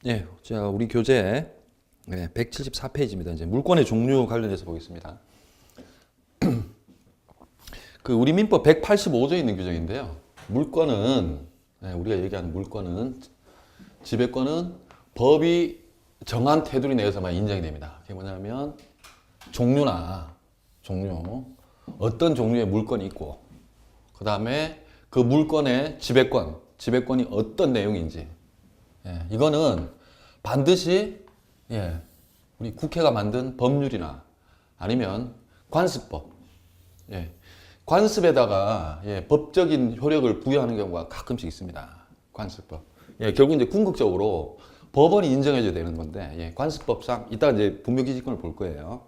예, 자, 우리 교재 174페이지입니다. 이제 물권의 종류 관련해서 보겠습니다. 그 우리 민법 185조에 있는 규정인데요. 물권은 우리가 얘기하는 물권은 지배권은 법이 정한 테두리 내에서만 인정이 됩니다. 그게 뭐냐면 종류 어떤 종류의 물권이 있고 그 다음에 그 물권의 지배권이 어떤 내용인지 이거는 반드시 우리 국회가 만든 법률이나 아니면 관습법 관습에다가 법적인 효력을 부여하는 경우가 가끔씩 있습니다. 관습법. 결국 이제 궁극적으로 법원이 인정해줘야 되는 건데 관습법상 이따가 이제 분묘기지권을 볼 거예요.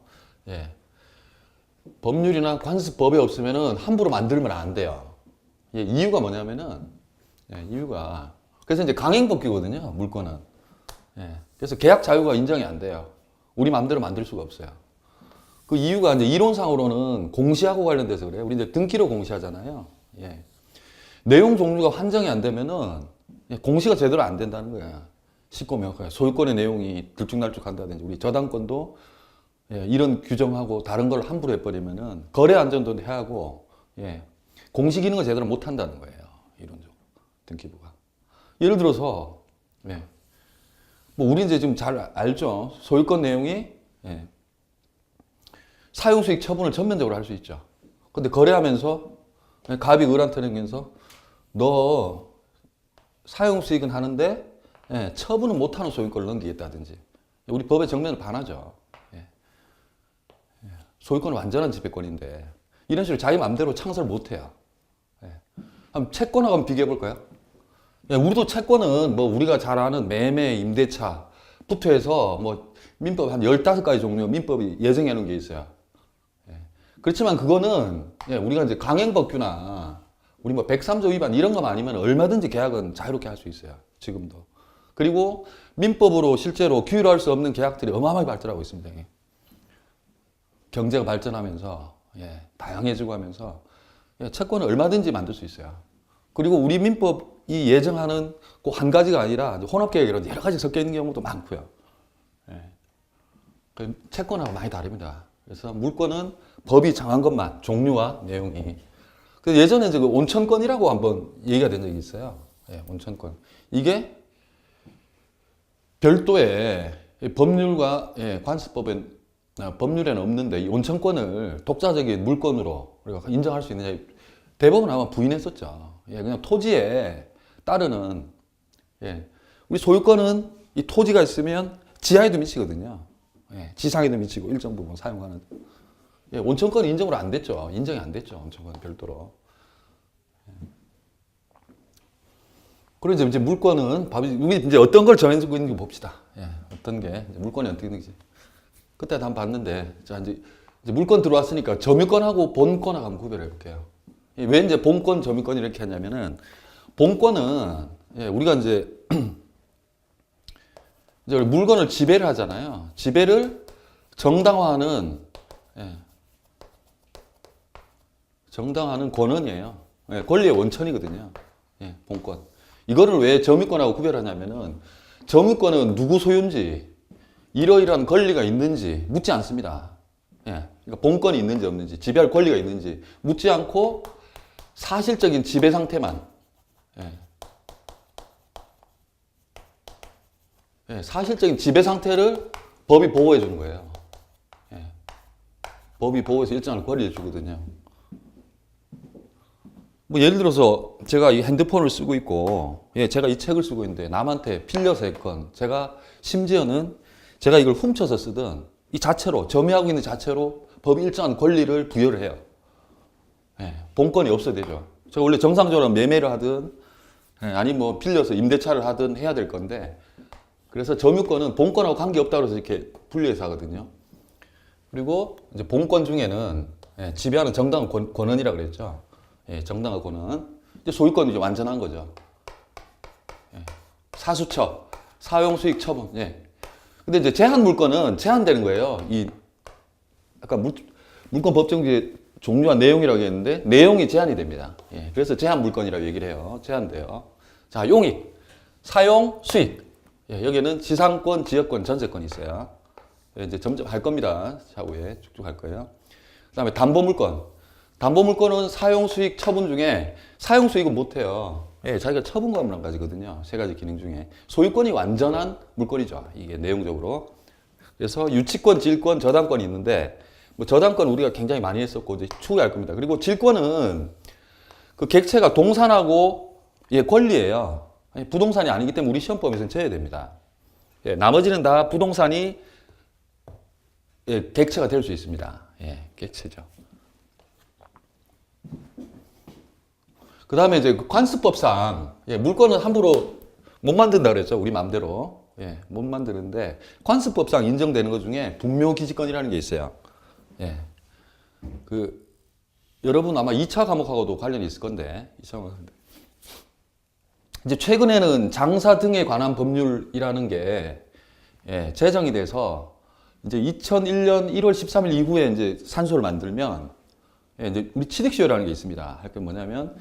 법률이나 관습법이 없으면은 함부로 만들면 안 돼요. 이유가 뭐냐면은 이유가 그래서 이제 강행법규거든요. 물권은. 그래서 계약 자유가 인정이 안 돼요. 우리 마음대로 만들 수가 없어요. 그 이유가 이제 이론상으로는 공시하고 관련돼서 그래요. 우리 이제 등기로 공시하잖아요. 내용 종류가 한정이 안 되면은 공시가 제대로 안 된다는 거예요. 쉽고 명확하게 소유권의 내용이 들쭉날쭉한다든지 우리 저당권도 이런 규정하고 다른 걸 함부로 해버리면은 거래 안전도 해하고 공시 기능을 제대로 못 한다는 거예요. 이론적으로 등기부가. 예를 들어서 뭐 우리 이제 지금 잘 알죠. 소유권 내용이 사용수익 처분을 전면적으로 할 수 있죠. 근데 거래하면서 갑이 을한테 내면서 너 사용수익은 하는데 처분은 못하는 소유권을 넘기겠다든지 우리 법의 정면을 반하죠. 소유권은 완전한 지배권인데 이런 식으로 자기 마음대로 창설 못해요. 한번 채권하고 한번 비교해 볼까요? 우리도 채권은 뭐 우리가 잘 아는 매매, 임대차부터 해서 뭐 민법 한 15가지 종류 민법이 예정해 놓은 게 있어요. 그렇지만 그거는 우리가 이제 강행법규나 우리 뭐 103조 위반 이런 것만 아니면 얼마든지 계약은 자유롭게 할 수 있어요. 지금도. 그리고 민법으로 실제로 규율할 수 없는 계약들이 어마어마하게 발전하고 있습니다. 경제가 발전하면서 다양해지고 하면서 채권을 얼마든지 만들 수 있어요. 그리고 우리 민법이 예정하는 그 한 가지가 아니라 혼합계획이라는 여러 가지 섞여 있는 경우도 많고요. 채권하고 많이 다릅니다. 그래서 물권은 법이 정한 것만 종류와 내용이. 예전에 이제 그 온천권이라고 한번 얘기가 된 적이 있어요. 온천권. 이게 별도의 법률과 법률에는 없는데 이 온천권을 독자적인 물권으로 우리가 인정할 수 있느냐. 대법원 아마 부인했었죠. 그냥 토지에 따르는 우리 소유권은 이 토지가 있으면 지하에도 미치거든요. 지상에도 미치고 일정 부분 사용하는. 온천권은 인정으로 안 됐죠. 인정이 안 됐죠. 온천권은 별도로. 그리고 이제 물권은 우리 이제 어떤 걸 정해지고 있는지 봅시다. 어떤 게 물권이 어떻게 되는지. 그때 한번 봤는데 자 이제 물권 들어왔으니까 점유권하고 본권하고 한번 구별해 볼게요. 왜 이제 본권, 점유권 이렇게 하냐면은 본권은 우리가 이제 물건을 지배를 하잖아요. 지배를 정당화하는 권한이에요. 권리의 원천이거든요. 본권. 이거를 왜 점유권하고 구별하냐면은 점유권은 누구 소유인지 이러이러한 권리가 있는지 묻지 않습니다. 그러니까 본권이 있는지 없는지 지배할 권리가 있는지 묻지 않고 사실적인 지배 상태만 사실적인 지배 상태를 법이 보호해 주는 거예요. 법이 보호해서 일정한 권리를 주거든요. 뭐 예를 들어서 제가 이 핸드폰을 쓰고 있고 제가 이 책을 쓰고 있는데 남한테 빌려서 했건 제가 심지어는 제가 이걸 훔쳐서 쓰든 이 자체로 점유하고 있는 자체로 법이 일정한 권리를 부여를 해요. 본권이 없어야 되죠. 제가 원래 정상적으로 매매를 하든 아니면 뭐 빌려서 임대차를 하든 해야 될 건데 그래서 점유권은 본권하고 관계없다고 해서 이렇게 분리해서 하거든요. 그리고 이제 본권 중에는 지배하는 정당한 권한이라고 그랬죠. 정당한 권한. 이제 소유권이 이제 완전한 거죠. 사수처, 사용수익 처분. 근데 이제 제한 물권은 제한되는 거예요. 아까 물권 법정주의 종류와 내용이라고 했는데 내용이 제한이 됩니다. 그래서 제한 물권이라고 얘기를 해요. 제한돼요. 자, 용익, 사용, 수익. 예, 여기는 지상권, 지역권, 전세권이 있어요. 예, 이제 점점 할 겁니다. 차후에 쭉쭉 할 거예요. 그다음에 담보물권. 담보물권은 사용수익 처분 중에 사용수익은 못해요. 예, 자기가 처분권을 한 가지거든요. 세 가지 기능 중에. 소유권이 완전한 물권이죠. 이게 내용적으로. 그래서 유치권, 질권, 저당권이 있는데 뭐 저당권 우리가 굉장히 많이 했었고 이제 추후에 할 겁니다. 그리고 질권은 그 객체가 동산하고 예, 권리예요. 부동산이 아니기 때문에 우리 시험법에서는 져야 됩니다. 예, 나머지는 다 부동산이 예, 객체가 될 수 있습니다. 예, 객체죠. 그 다음에 이제 관습법상 예, 물건은 함부로 못 만든다 그랬죠. 우리 마음대로. 예, 못 만드는데 관습법상 인정되는 것 중에 분묘기지권이라는 게 있어요. 예, 그 여러분 아마 2차 과목하고도 관련이 있을 건데 2차 과목. 이제 최근에는 장사 등에 관한 법률이라는 게 예, 제정이 돼서 이제 2001년 1월 13일 이후에 이제 산소를 만들면 예, 이제 우리 취득시효라는 게 있습니다. 할 게 뭐냐면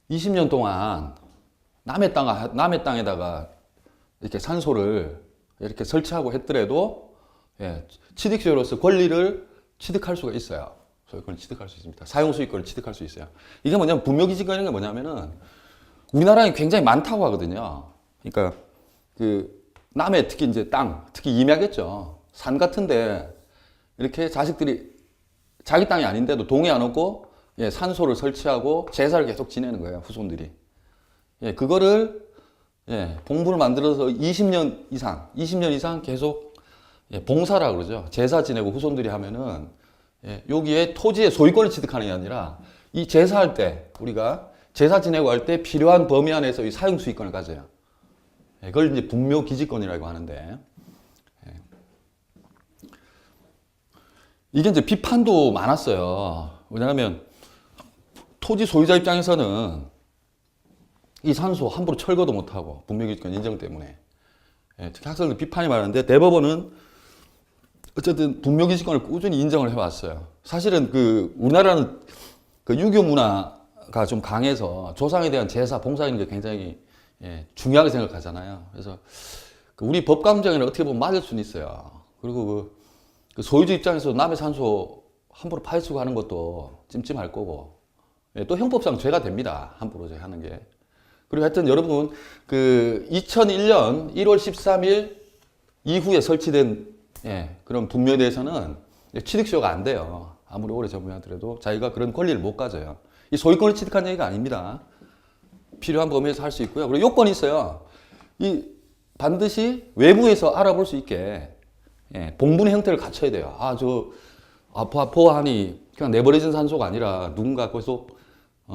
20년 동안 남의 땅에다가 이렇게 산소를 이렇게 설치하고 했더라도 예, 취득시효로서 권리를 취득할 수가 있어요. 소유권을 취득할 수 있습니다. 사용수익권을 취득할 수 있어요. 이게 뭐냐면 분묘기지권이라는 게 뭐냐면은 우리나라에 굉장히 많다고 하거든요. 그러니까 그 남의 특히 이제 땅, 특히 임야겠죠. 산 같은데 이렇게 자식들이 자기 땅이 아닌데도 동의 안 하고 예, 산소를 설치하고 제사를 계속 지내는 거예요. 후손들이. 예, 그거를 예, 봉부를 만들어서 20년 이상 계속 예, 봉사라 그러죠. 제사 지내고 후손들이 하면은 예, 여기에 토지의 소유권을 취득하는 게 아니라 이 제사할 때 우리가 제사 지내고 할 때 필요한 범위 안에서 이 사용 수익권을 가져요. 예, 그걸 이제 분묘기지권이라고 하는데 예. 이게 이제 비판도 많았어요. 왜냐하면 토지 소유자 입장에서는 이 산소 함부로 철거도 못하고 분묘기지권 인정 때문에 예, 특히 학생들 비판이 많은데 대법원은 어쨌든 분묘기지권을 꾸준히 인정을 해왔어요. 사실은 그 우리나라는 그 유교 문화가 좀 강해서 조상에 대한 제사, 봉사하는 게 굉장히 예, 중요하게 생각하잖아요. 그래서 그 우리 법 감정에는 어떻게 보면 맞을 수는 있어요. 그리고 그 소유주 입장에서 남의 산소 함부로 파헤치고 하는 것도 찜찜할 거고 예, 또 형법상 죄가 됩니다. 함부로 하는 게. 그리고 하여튼 여러분 그 2001년 1월 13일 이후에 설치된 예, 그런 분묘에 대해서는 취득시효가 안 돼요. 아무리 오래 적용하더라도 자기가 그런 권리를 못 가져요. 이 소유권을 취득한 얘기가 아닙니다. 필요한 범위에서 할 수 있고요. 그리고 요건이 있어요. 이 반드시 외부에서 알아볼 수 있게 예, 봉분의 형태를 갖춰야 돼요. 보아하니 그냥 내버려진 산소가 아니라 누군가 계속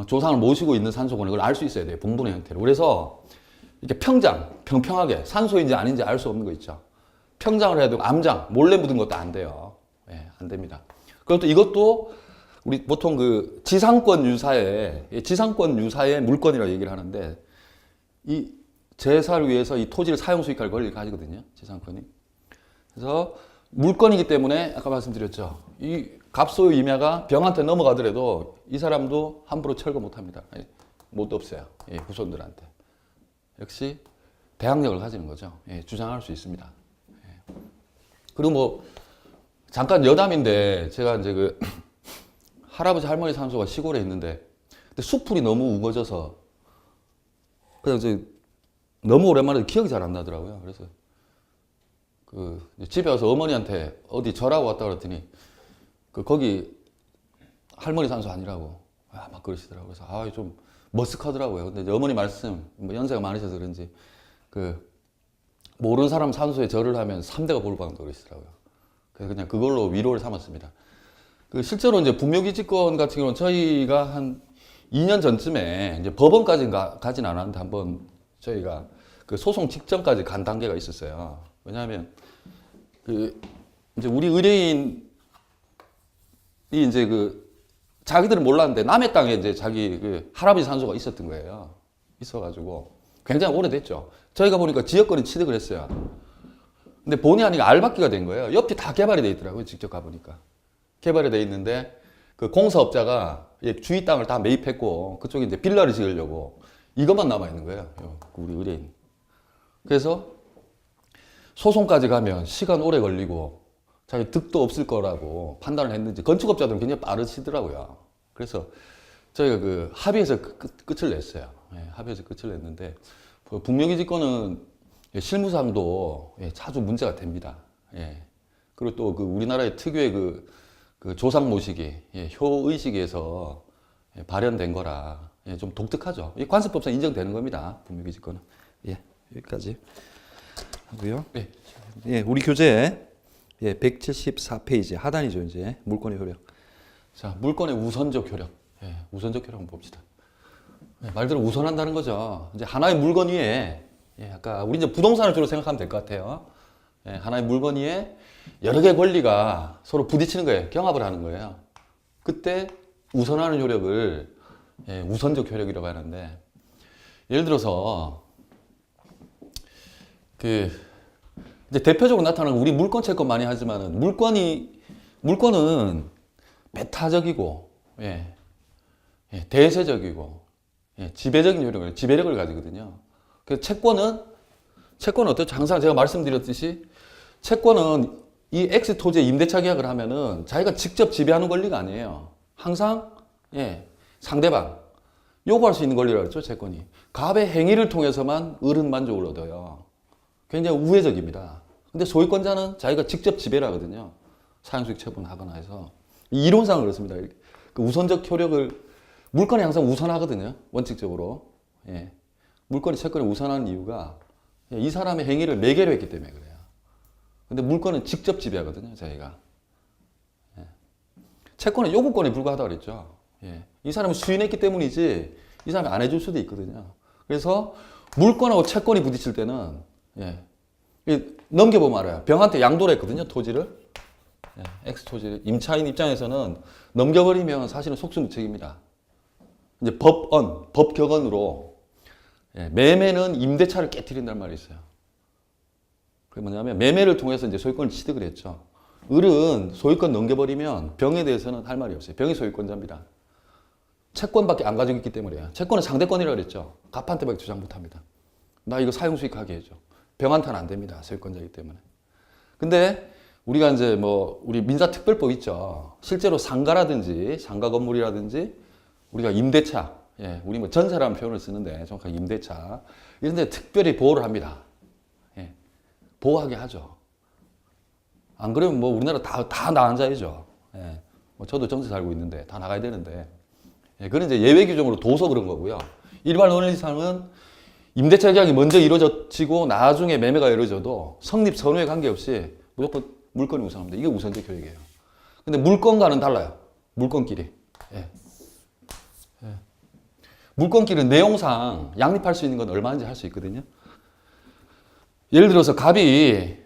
조상을 모시고 있는 산소구나 그걸 알 수 있어야 돼요. 봉분의 형태로. 그래서 이렇게 평평하게 산소인지 아닌지 알 수 없는 거 있죠. 평장을 해야 되고 암장, 몰래 묻은 것도 안 돼요. 예, 안 됩니다. 그리고 또 이것도 우리 보통 그 지상권 유사의 물권이라고 얘기를 하는데 이 제사를 위해서 이 토지를 사용 수익할 권리를 가지거든요. 지상권이. 그래서 물권이기 때문에 아까 말씀드렸죠. 이 갑소유 임야가 병한테 넘어가더라도 이 사람도 함부로 철거 못 합니다. 못 없어요. 예, 후손들한테. 역시 대항력을 가지는 거죠. 예, 주장할 수 있습니다. 예. 그리고 뭐 잠깐 여담인데 제가 이제 그 할아버지 할머니 산소가 시골에 있는데 근데 숲풀이 너무 우거져서 그냥 이제 너무 오랜만에 기억이 잘 안 나더라고요. 그래서 그 집에 와서 어머니한테 어디 절하고 왔다 그랬더니 그 거기 할머니 산소 아니라고 막 그러시더라고요. 그래서 좀 머쓱하더라고요. 근데 이제 어머니 말씀 뭐 연세가 많으셔서 그런지 그 모르는 사람 산소에 절을 하면 3대가 복을 받는다고 그러시더라고요. 그래서 그냥 그걸로 위로를 삼았습니다. 그 실제로 이제 분묘기지권 같은 경우는 저희가 한 2년 전쯤에 이제 법원까지는 가진 않았는데 한번 저희가 그 소송 직전까지 간 단계가 있었어요. 왜냐하면 그 이제 우리 의뢰인이 이제 그 자기들은 몰랐는데 남의 땅에 이제 자기 그 할아버지 산소가 있었던 거예요. 있어가지고 굉장히 오래됐죠. 저희가 보니까 지역권이 취득을 했어요. 근데 본의 아니게 알박기가 된 거예요. 옆이 다 개발이 돼 있더라고요. 직접 가보니까. 개발이 돼 있는데 그 공사업자가 주위 땅을 다 매입했고 그쪽에 이제 빌라를 지으려고 이것만 남아 있는 거예요. 우리 의뢰인. 그래서 소송까지 가면 시간 오래 걸리고 자기 득도 없을 거라고 판단을 했는지 건축업자들은 굉장히 빠르시더라고요. 그래서 저희가 그 합의해서 끝을 냈어요. 예, 합의해서 끝을 냈는데 북묘기 지권은 실무상도 자주 문제가 됩니다. 예. 그리고 또 그 우리나라의 특유의 그 조상 모시기, 효의식에서 발현된 거라 좀 독특하죠. 이 관습법상 인정되는 겁니다. 북묘기 지권은. 예, 여기까지 하고요. 예. 예, 우리 교재 174페이지 하단이죠. 이제 물권의 효력. 자, 물권의 우선적 효력. 예, 우선적 효력 한번 봅시다. 예, 말대로 우선한다는 거죠. 이제 하나의 물건 위에 아까 우리 이제 부동산을 주로 생각하면 될 것 같아요. 예, 하나의 물건 위에 여러 개의 권리가 서로 부딪히는 거예요. 경합을 하는 거예요. 그때 우선하는 효력을 우선적 효력이라고 하는데, 예를 들어서 그 이제 대표적으로 나타나는 우리 물권 채권 많이 하지만은 물권은 배타적이고 대세적이고 지배적인 효력을 지배력을 가지거든요. 그 채권은 어떻죠? 항상 제가 말씀드렸듯이 채권은 이 X 토지에 임대차 계약을 하면은 자기가 직접 지배하는 권리가 아니에요. 항상 상대방 요구할 수 있는 권리라고 했죠. 채권이 갑의 행위를 통해서만 을은 만족을 얻어요. 굉장히 우회적입니다. 근데 소유권자는 자기가 직접 지배를 하거든요. 사용수익 처분하거나 해서 이론상은 그렇습니다. 그 우선적 효력을 물건이 항상 우선하거든요. 원칙적으로. 물건이 채권을 우선하는 이유가 이 사람의 행위를 매개로 했기 때문에 그래요. 근데 물건은 직접 지배하거든요. 자기가. 채권은 요구권에 불과하다고 그랬죠. 이 사람이 수인했기 때문이지 이 사람이 안 해줄 수도 있거든요. 그래서 물건하고 채권이 부딪힐 때는 넘겨보면 알아요. 병한테 양도를 했거든요. 토지를. X 토지를. 임차인 입장에서는 넘겨버리면 사실은 속수무책입니다. 이제 법격언으로 매매는 임대차를 깨트린다는 말이 있어요. 그게 뭐냐면 매매를 통해서 이제 소유권을 취득을 했죠. 을은 소유권 넘겨버리면 병에 대해서는 할 말이 없어요. 병이 소유권자입니다. 채권밖에 안 가지고 있기 때문이에요. 채권은 상대권이라고 그랬죠. 갑한테밖에 주장 못합니다. 나 이거 사용수익하게 해줘. 병한테는 안 됩니다. 소유권자이기 때문에. 근데 우리가 이제 우리 민사특별법 있죠. 실제로 상가라든지 상가 건물이라든지 우리가 임대차, 우리 전세라는 표현을 쓰는데 정확하게 임대차 이런 데 특별히 보호를 합니다. 보호하게 하죠. 안 그러면 우리나라 다 나앉아야죠. 저도 전세 살고 있는데 다 나가야 되는데. 그건 이제 예외 규정으로 둬서 그런 거고요. 일반 원리상은 임대차 계약이 먼저 이루어지고 나중에 매매가 이루어져도 성립 선후에 관계없이 무조건 물건이 우선합니다. 이게 우선적 효력이에요. 근데 물건과는 달라요. 물건끼리. 물건끼리는 내용상 양립할 수 있는 건 얼마인지 할 수 있거든요. 예를 들어서 갑이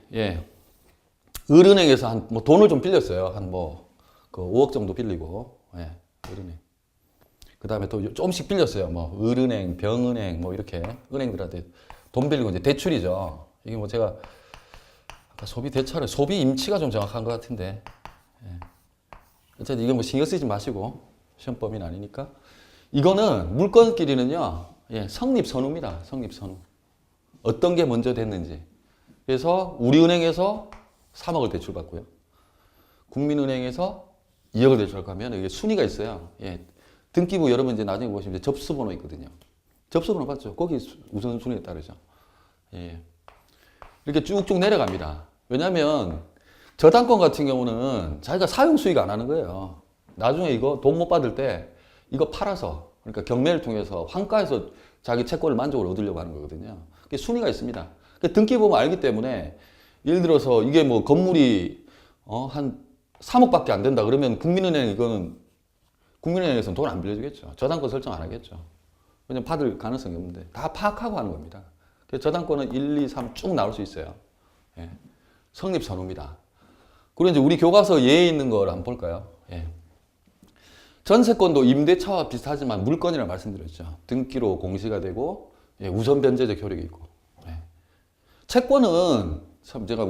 을은행에서 돈을 좀 빌렸어요. 한 5억 정도 빌리고 을은행. 그 다음에 또 조금씩 빌렸어요. 을은행, 병은행 이렇게 은행들한테 돈 빌리고 이제 대출이죠. 이게 제가 아까 소비 대차를 소비 임치가 좀 정확한 것 같은데 어쨌든 이건 신경 쓰지 마시고 시험 범위는 아니니까. 이거는 물건끼리는요 성립 선후입니다. 성립 선후. 어떤 게 먼저 됐는지. 그래서 우리은행에서 3억을 대출받고요. 국민은행에서 2억을 대출하면 이게 순위가 있어요. 등기부 여러분 이제 나중에 보시면 접수번호 있거든요. 접수번호 봤죠? 거기 우선순위에 따르죠. 이렇게 쭉쭉 내려갑니다. 왜냐하면 저당권 같은 경우는 자기가 사용 수익 안 하는 거예요. 나중에 이거 돈 못 받을 때 이거 팔아서 그러니까 경매를 통해서 환가해서 자기 채권을 만족을 얻으려고 하는 거거든요. 그게 순위가 있습니다. 등기 보면 알기 때문에 예를 들어서 이게 건물이 한 3억밖에 안 된다 그러면 국민은행에서는 돈 안 빌려주겠죠. 저당권 설정 안 하겠죠. 왜냐면 받을 가능성이 없는데 다 파악하고 하는 겁니다. 그래서 저당권은 1, 2, 3 쭉 나올 수 있어요. 성립 선후입니다. 그리고 이제 우리 교과서 예에 있는 걸 한번 볼까요? 전세권도 임대차와 비슷하지만 물건이라고 말씀드렸죠. 등기로 공시가 되고 우선 변제적 효력이 있고. 채권은 참 제가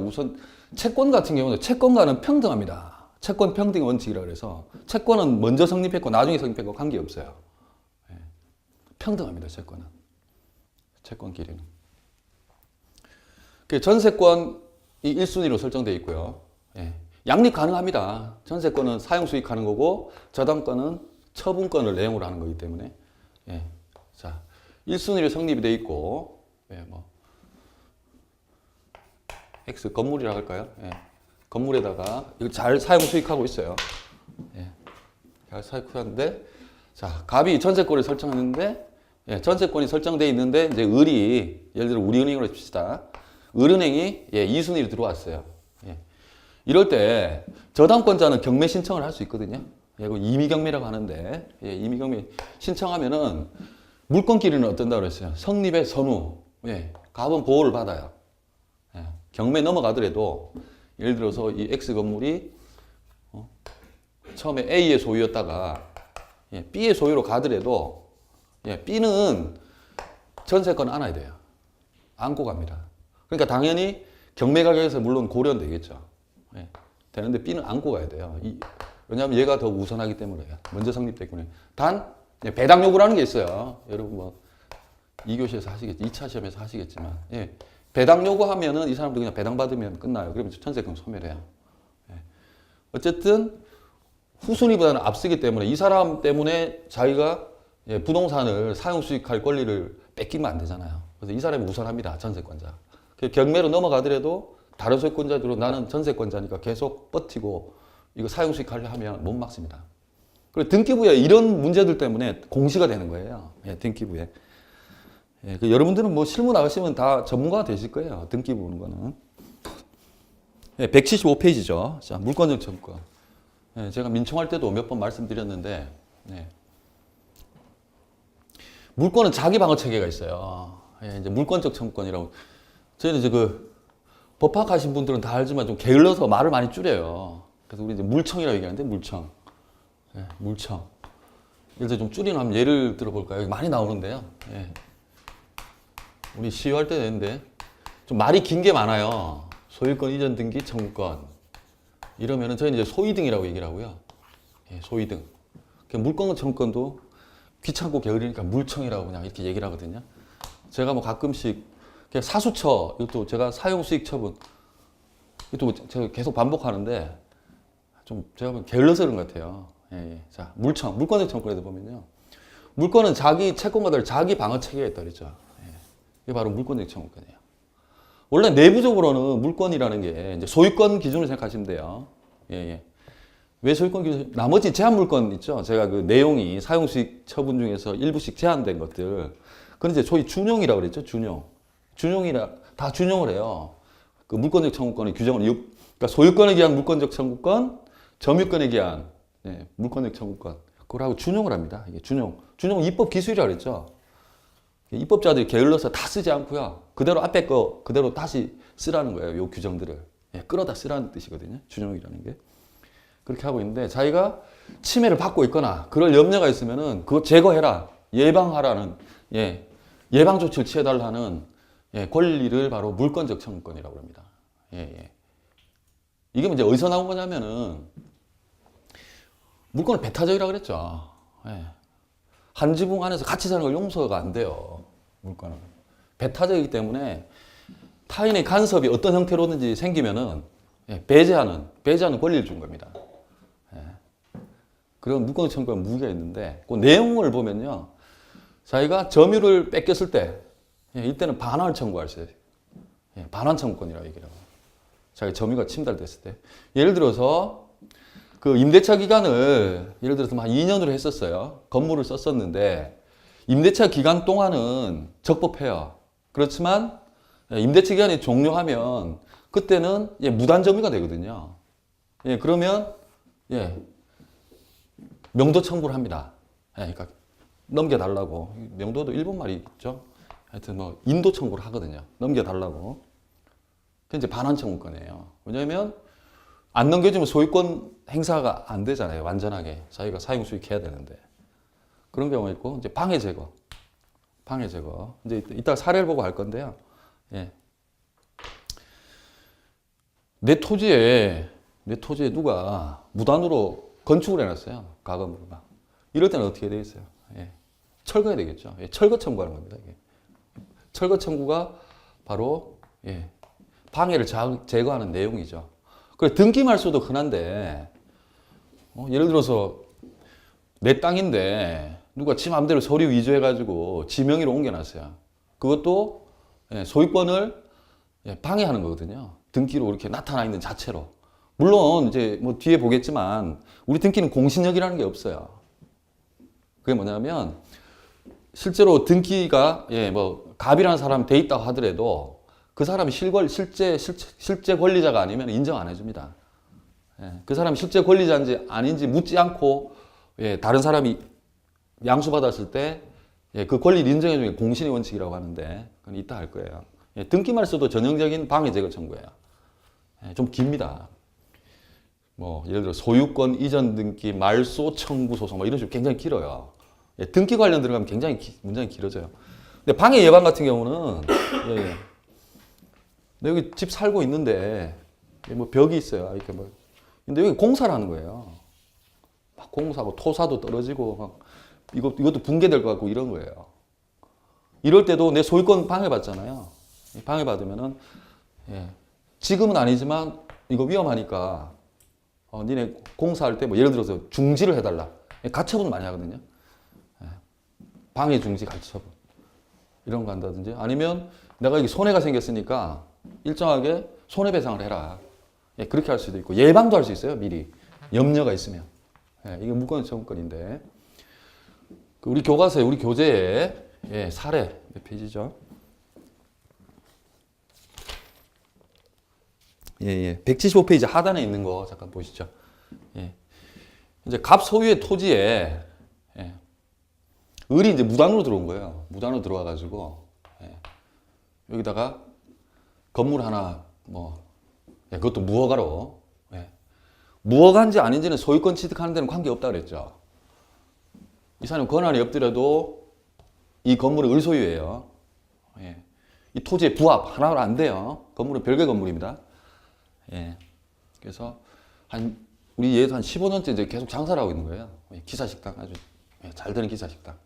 채권 같은 경우는 채권과는 평등합니다. 채권 평등의 원칙이라고 해서 채권은 먼저 성립했고 나중에 성립했고 관계없어요. 평등합니다. 채권은. 채권끼리는. 전세권 이 1순위로 설정되어 있고요. 예. 양립 가능합니다. 전세권은 사용 수익하는 거고 저당권은 처분권을 내용으로 하는 거기 때문에 예. 자, 1순위로 성립이 되어 있고 예, 뭐 X 건물이라고 할까요? 예. 건물에다가 이거 잘 사용 수익하고 있어요. 예. 잘 사용하는데 자, 갑이 전세권을 설정했는데 예, 전세권이 설정되어 있는데 이제 을이 예를 들어 우리은행으로 칩시다. 을은행이 예, 2순위로 들어왔어요. 예. 이럴 때 저당권자는 경매 신청을 할 수 있거든요. 예, 임의경매라고 하는데 예, 임의경매 신청하면은 물권끼리는 어떤다고 그랬어요? 성립의 선후. 예, 갑은 보호를 받아요. 예, 경매 넘어가더라도 예를 들어서 이 X 건물이 처음에 A의 소유였다가 예, B의 소유로 가더라도 예, B는 전세권 안아야 돼요. 안고 갑니다. 그러니까 당연히 경매 가격에서 물론 고려는 되겠죠. 예, 되는데 B는 안고 가야 돼요. 왜냐하면 얘가 더 우선하기 때문에요. 먼저 성립됐군요. 단 배당 요구라는 게 있어요. 여러분 뭐 2교시에서 하시겠지, 2차 시험에서 하시겠지만 예, 배당 요구하면은 이 사람도 그냥 배당 받으면 끝나요. 그러면 전세권 소멸해요. 예. 어쨌든 후순위보다는 앞서기 때문에 이 사람 때문에 자기가 예, 부동산을 사용 수익할 권리를 뺏기면 안 되잖아요. 그래서 이 사람이 우선합니다. 전세권자. 경매로 넘어가더라도 다른 소유권자들은 나는 전세권자니까 계속 버티고 이거 사용 수익하려 하면 못 막습니다. 그리고 등기부에 이런 문제들 때문에 공시가 되는 거예요. 예, 등기부에. 예, 여러분들은 뭐 실무 나가시면 다 전문가가 되실 거예요. 등기부 보는 거는. 예, 175페이지죠. 자, 물권적 청구권. 예, 제가 민청할 때도 몇 번 말씀드렸는데, 예. 물권은 자기 방어 체계가 있어요. 예, 이제 물권적 청구권이라고. 저희는 이제 법학하신 분들은 다 알지만 좀 게을러서 말을 많이 줄여요. 그래서 우리 이제 물청이라고 얘기하는데, 물청. 예, 물청. 예를 들어 좀 줄이면 예를 들어볼까요? 여기 많이 나오는데요. 예. 우리 시유할 때 되는데, 좀 말이 긴 게 많아요. 소유권 이전 등기 청구권. 이러면은 저희는 이제 소이등이라고 얘기를 하고요. 예, 소이등. 물권 청구권도 귀찮고 게으르니까 물청이라고 그냥 이렇게 얘기를 하거든요. 제가 뭐 가끔씩 그냥 사수처, 이것도 제가 사용 수익 처분, 이것도 제가 계속 반복하는데 좀 제가 보면 게을러서 그런 것 같아요. 예, 예. 자, 물청, 물권적 청구권에도 보면요. 물권은 자기 채권과 달리 자기 방어 체계가 있다 그랬죠. 예. 이게 바로 물권적 청구권이에요. 원래 내부적으로는 물권이라는 게 이제 소유권 기준으로 생각하시면 돼요. 예, 예. 왜 소유권 기준? 나머지 제한 물권 있죠. 제가 그 내용이 사용 수익 처분 중에서 일부씩 제한된 것들. 그건 이제 소위 준용이라고 그랬죠. 준용. 준용이라 다 준용을 해요. 그 물권적 청구권의 규정은 그러니까 소유권에 기한 물권적 청구권, 점유권에 기한 예, 물권적 청구권. 그걸 하고 준용을 합니다. 이게 준용. 준용은 입법 기술이라고 그랬죠. 입법자들이 게을러서 다 쓰지 않고요. 그대로 앞에 거 그대로 다시 쓰라는 거예요. 요 규정들을. 예, 끌어다 쓰라는 뜻이거든요. 준용이라는 게. 그렇게 하고 있는데 자기가 침해를 받고 있거나 그럴 염려가 있으면은 그거 제거해라. 예방하라는 예, 예방 조치를 취해달라는 예, 권리를 바로 물권적 청구권이라고 합니다. 예, 예. 이게 이제 어디서 나온 거냐면은 물권을 배타적이라고 그랬죠. 예. 한 지붕 안에서 같이 사는 걸 용서가 안 돼요. 물권은. 배타적이기 때문에 타인의 간섭이 어떤 형태로든지 생기면은 예, 배제하는 권리를 준 겁니다. 예. 그런 물권 청구가 무기가 있는데 그 내용을 보면요. 자기가 점유를 뺏겼을 때 예, 이때는 반환을 청구할 수 있어요. 예, 반환 청구권이라고 얘기를 하고. 자기 점유가 침탈됐을 때. 예를 들어서 그 임대차 기간을 예를 들어서 한 2년으로 했었어요. 건물을 썼었는데 임대차 기간 동안은 적법해요. 그렇지만 임대차 기간이 종료하면 그때는 예, 무단 점유가 되거든요. 예, 그러면 예, 명도 청구를 합니다. 예, 그러니까 넘겨달라고. 명도도 일본 말이 있죠. 하여튼 뭐 인도 청구를 하거든요. 넘겨달라고. 그게 이제 반환 청구권이에요. 왜냐하면 안 넘겨주면 소유권 행사가 안 되잖아요. 완전하게. 자기가 사용 수익해야 되는데. 그런 경우가 있고, 이제 방해 제거. 방해 제거. 이제 이따 사례를 보고 할 건데요. 예. 내 토지에 누가 무단으로 건축을 해놨어요. 가건물을 막. 이럴 때는 어떻게 되겠어요? 예. 철거해야 되겠죠. 예. 철거 청구하는 겁니다. 이게. 철거 청구가 바로, 예. 방해를 제거하는 내용이죠. 그래, 등기 말소도 흔한데, 예를 들어서 내 땅인데 누가 지 마음대로 서류 위조해가지고 지 명의로 옮겨놨어요. 그것도 소유권을 방해하는 거거든요. 등기로 이렇게 나타나 있는 자체로. 물론 이제 뭐 뒤에 보겠지만 우리 등기는 공신력이라는 게 없어요. 그게 뭐냐면 실제로 등기가 뭐 갑이라는 사람이 돼 있다고 하더라도 그 사람이 실제 권리자가 아니면 인정 안 해줍니다. 그 사람이 실제 권리자인지 아닌지 묻지 않고 다른 사람이 양수받았을 때 그 권리를 인정해 주는 게 공신의 원칙이라고 하는데 그건 이따 할 거예요. 등기 말소도 전형적인 방해 제거 청구예요. 좀 깁니다. 뭐 예를 들어 소유권 이전 등기, 말소 청구 소송 뭐 이런 식으로 굉장히 길어요. 등기 관련 들어가면 굉장히 문장이 길어져요. 근데 방해 예방 같은 경우는 여기 집 살고 있는데 뭐 벽이 있어요. 이렇게 뭐 근데 여기 공사를 하는 거예요. 막 공사하고 토사도 떨어지고 막 이것도 붕괴될 것 같고 이런 거예요. 이럴 때도 내 소유권 방해받잖아요. 방해받으면은 지금은 아니지만 이거 위험하니까 니네 공사할 때 뭐 예를 들어서 중지를 해달라. 가처분 많이 하거든요. 방해 중지 가처분 이런 거 한다든지 아니면 내가 여기 손해가 생겼으니까 일정하게 손해배상을 해라. 그렇게 할 수도 있고 예방도 할 수 있어요. 미리 염려가 있으면. 이게 물권 청구권인데 우리 교과서에 우리 교재에 사례 몇 페이지죠? 175페이지 하단에 있는 거 잠깐 보시죠. 이제 갑 소유의 토지에 을이 이제 무단으로 들어온 거예요. 무단으로 들어와 가지고 여기다가 건물 하나 뭐 그것도 무허가로 무허가인지 아닌지는 소유권 취득하는 데는 관계없다 그랬죠. 이 사람 권한이 없더라도 이 건물은 을 소유예요. 이 토지의 부합 하나로 안 돼요. 건물은 별개 건물입니다. 그래서 우리 얘도 한 15년째 이제 계속 장사를 하고 있는 거예요. 기사식당 아주 잘 되는 기사식당.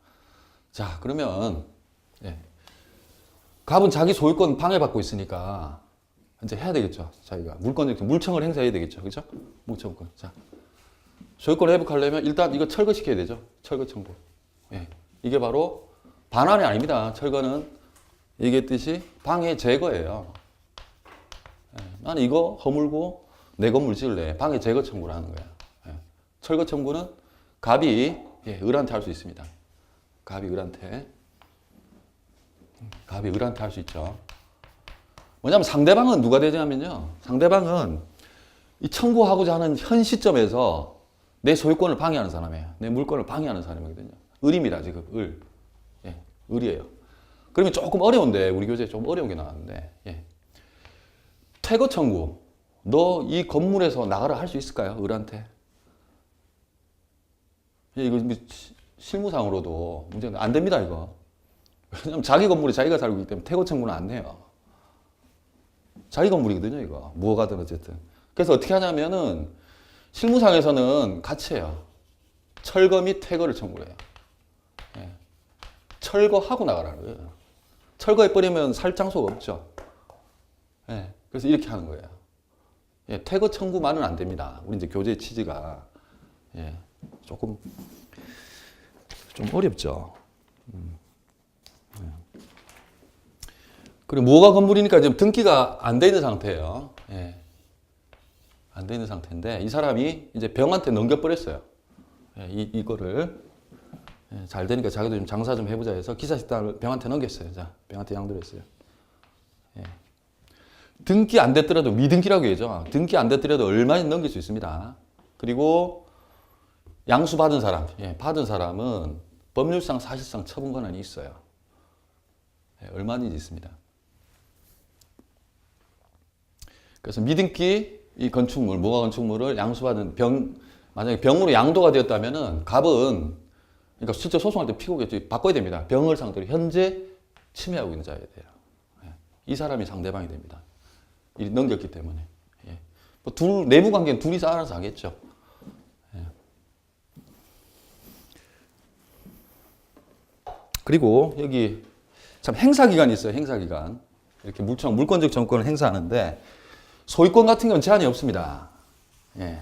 자, 그러면 갑은 자기 소유권 방해받고 있으니까 이제 해야 되겠죠. 자기가 물청을 행사해야 되겠죠. 그렇죠? 물청권. 자, 소유권 회복하려면 일단 이거 철거시켜야 되죠. 철거 청구. 이게 바로 반환이 아닙니다. 철거는 얘기했듯이 방해 제거예요. 나는 이거 허물고 내 건물 지을래. 방해 제거 청구를 하는 거야. 철거 청구는 갑이 을한테 할 수 있습니다. 갑이 을한테 할 수 있죠. 뭐냐면 상대방은 누가 되냐면요. 상대방은 이 청구하고자 하는 현 시점에서 내 소유권을 방해하는 사람이에요. 내 물권을 방해하는 사람이거든요. 을입니다. 지금 을. 을이에요. 그러면 조금 어려운데 우리 교재에 좀 어려운 게 나왔는데 퇴거 청구. 너 이 건물에서 나가라 할 수 있을까요? 을한테. 이거 실무상으로도 문제가 안 됩니다. 이거. 왜냐면 자기 건물에 자기가 살고 있기 때문에 퇴거 청구는 안 해요. 자기 건물이거든요. 이거. 무허가든 어쨌든. 그래서 어떻게 하냐면은 실무상에서는 같이 해요. 철거 및 퇴거를 청구해요. 철거하고 나가라는 거예요. 철거해버리면 살 장소가 없죠. 그래서 이렇게 하는 거예요. 퇴거 청구만은 안 됩니다. 우리 이제 교재 취지가 조금 좀 어렵죠. 그리고 무허가 건물이니까 지금 등기가 안 돼 있는 상태예요. 안 돼 있는 상태인데 이 사람이 이제 병한테 넘겨버렸어요. 이거를 잘 되니까 자기도 좀 장사 좀 해보자 해서 기사식당을 병한테 넘겼어요. 자, 병한테 양도했어요. 등기 안 됐더라도 미등기라고 해야죠. 등기 안 됐더라도 얼마나 넘길 수 있습니다. 그리고 양수 받은 사람, 받은 사람은 법률상 사실상 처분 권한이 있어요. 얼마든지 있습니다. 그래서 미등기 이 건축물, 무허가 건축물을 양수받은 만약에 병으로 양도가 되었다면은 갑은 그러니까 실제 소송할 때 피고겠죠. 바꿔야 됩니다. 병을 상대로 현재 침해하고 있는 자여야 돼요. 이 사람이 상대방이 됩니다. 이 넘겼기 때문에. 뭐 내부 관계는 둘이서 알아서 하겠죠. 그리고 여기 참 행사기간이 있어요. 행사기간. 이렇게 물권적 정권을 행사하는데 소유권 같은 경우는 제한이 없습니다. 예.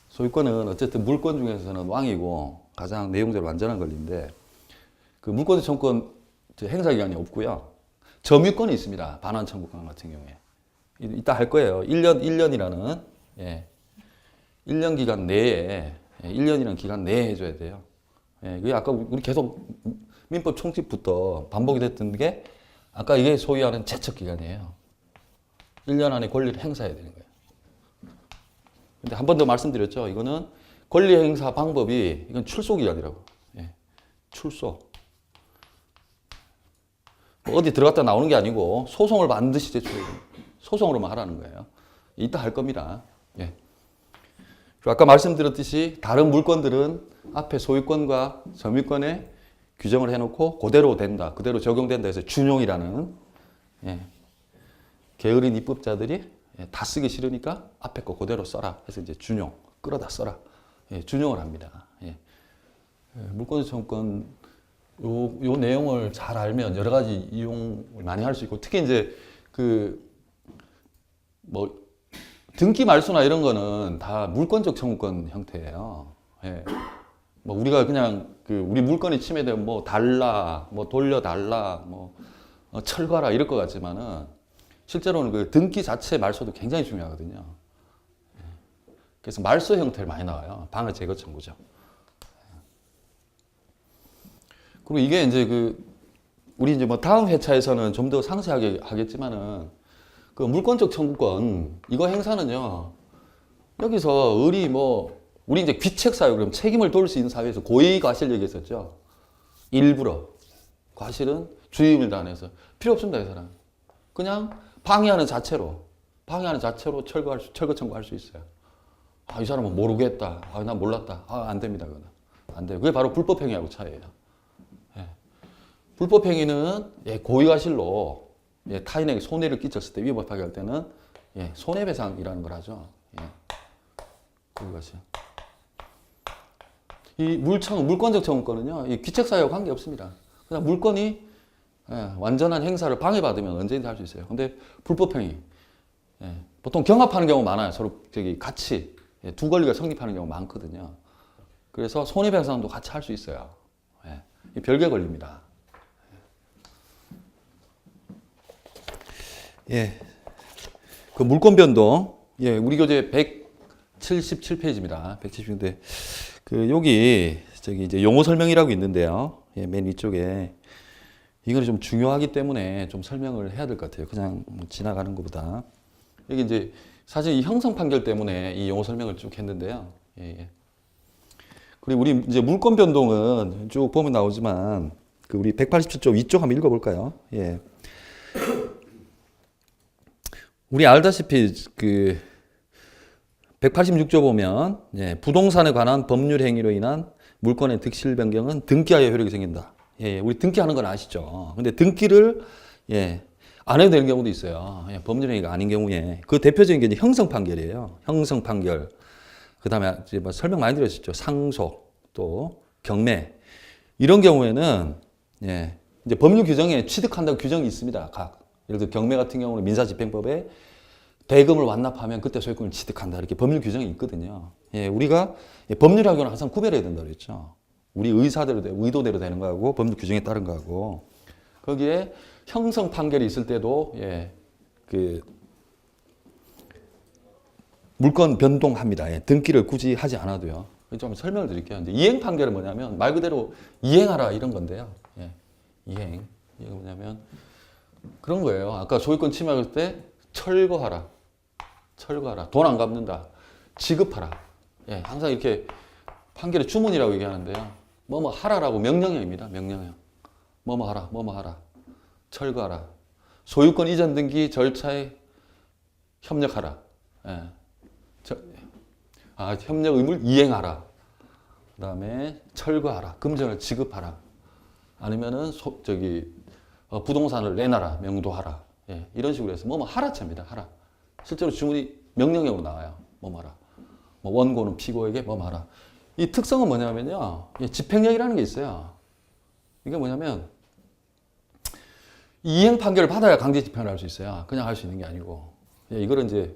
소유권은 어쨌든 물권 중에서는 왕이고 가장 내용적으로 완전한 권리인데 그 물권적 정권 행사 기간이 없고요. 점유권이 있습니다. 반환 청구권 같은 경우에. 이따 할 거예요. 1년이라는 1년 기간 내에 1년이라는 기간 내에 해줘야 돼요. 그게 아까 우리 계속 민법 총칙부터 반복이 됐던 게 아까 이게 소유하는 제척 기간이에요. 1년 안에 권리를 행사해야 되는 거예요. 근데 한 번 더 말씀드렸죠. 이거는 권리 행사 방법이 이건 출소 기간이라고. 출소. 어디 들어갔다 나오는 게 아니고 소송을 반드시 제출해야 돼요. 소송으로만 하라는 거예요. 이따 할 겁니다. 그리고 아까 말씀드렸듯이 다른 물권들은 앞에 소유권과 점유권에 규정을 해놓고 그대로 된다, 그대로 적용된다 해서 준용이라는 게으른 입법자들이 다 쓰기 싫으니까 앞에 거 그대로 써라 해서 이제 준용, 끌어다 써라. 준용을 합니다. 물권적 정권 요 내용을 잘 알면 여러 가지 이용을 많이 할 수 있고 특히 이제 등기 말소나 이런 거는 다 물권적 청구권 형태예요. 뭐 우리가 그냥 우리 물건이 침해되면 뭐 달라, 뭐 돌려달라, 뭐 철거하라 이럴 것 같지만은 실제로는 그 등기 자체 말소도 굉장히 중요하거든요. 그래서 말소 형태를 많이 나와요. 방해 제거 청구죠. 그리고 이게 이제 우리 이제 뭐 다음 회차에서는 좀 더 상세하게 하겠지만은 그 물권적 청구권 이거 행사는요. 여기서 우리 이제 귀책 사유 그럼 책임을 돌릴 수 있는 사회에서 고의 과실 얘기했었죠. 일부러 과실은 주의임을 다해서 필요 없습니다, 이 사람. 그냥 방해하는 자체로 철거 청구할 수 있어요. 이 사람은 모르겠다. 난 몰랐다. 안 됩니다, 그거는. 안 돼요. 그게 바로 불법 행위하고 차이예요. 불법 행위는 고의 과실로 타인에게 손해를 끼쳤을 때 위법하게 할 때는 손해배상이라는 걸 하죠. 고의 과실. 이 물권적 청구권은요, 이 귀책 사유와 관계 없습니다. 그냥 물건이 완전한 행사를 방해받으면 언제든지 할 수 있어요. 근데 불법행위. 보통 경합하는 경우 많아요. 서로 같이. 두 권리가 성립하는 경우 많거든요. 그래서 손해배상도 같이 할 수 있어요. 이 별개 권리입니다. 그 물권 변동. 우리 교재 177페이지입니다. 170인데. 여기, 이제 용어 설명이라고 있는데요. 맨 위쪽에. 이거는 좀 중요하기 때문에 좀 설명을 해야 될 것 같아요. 그냥 지나가는 것보다. 여기 이제 사실 이 형성 판결 때문에 이 용어 설명을 쭉 했는데요. 그리고 우리 이제 물권 변동은 쭉 보면 나오지만, 우리 187조 위쪽 한번 읽어볼까요? 우리 알다시피 186조 보면 부동산에 관한 법률 행위로 인한 물권의 득실 변경은 등기하여 효력이 생긴다. 우리 등기하는 건 아시죠? 근데 등기를 안 해도 되는 경우도 있어요. 법률 행위가 아닌 경우에 그 대표적인 게 이제 형성 판결이에요. 형성 판결. 그다음에 이제 뭐 설명 많이 드렸었죠. 상속 또 경매 이런 경우에는 이제 법률 규정에 취득한다는 규정이 있습니다. 예를 들어 경매 같은 경우는 민사집행법에 대금을 완납하면 그때 소유권을 취득한다. 이렇게 법률 규정이 있거든요. 우리가 법률하고는 항상 구별해야 된다고 그랬죠. 우리 의도대로 되는 거하고 법률 규정에 따른 거하고 거기에 형성 판결이 있을 때도 물권 변동합니다. 등기를 굳이 하지 않아도요. 좀 설명을 드릴게요. 이제 이행 판결은 뭐냐면 말 그대로 이행하라 이런 건데요. 이행. 이게 뭐냐면 그런 거예요. 아까 소유권 침해할 때 철거하라. 돈 안 갚는다. 지급하라. 항상 이렇게 판결의 주문이라고 얘기하는데요. 뭐뭐 하라라고 명령형입니다. 명령형. 뭐뭐 하라. 철거하라. 소유권 이전 등기 절차에 협력하라. 협력 의무를 이행하라. 그 다음에 철거하라. 금전을 지급하라. 아니면은 부동산을 내놔라. 명도하라. 이런 식으로 해서 뭐뭐 하라차입니다. 하라. 실제로 주문이 명령형으로 나와요. 뭐뭐 하라. 뭐 원고는 피고에게 뭐뭐 하라. 이 특성은 뭐냐면요. 집행력이라는 게 있어요. 이게 뭐냐면 이행 판결을 받아야 강제 집행을 할 수 있어요. 그냥 할 수 있는 게 아니고. 예, 이거는 이제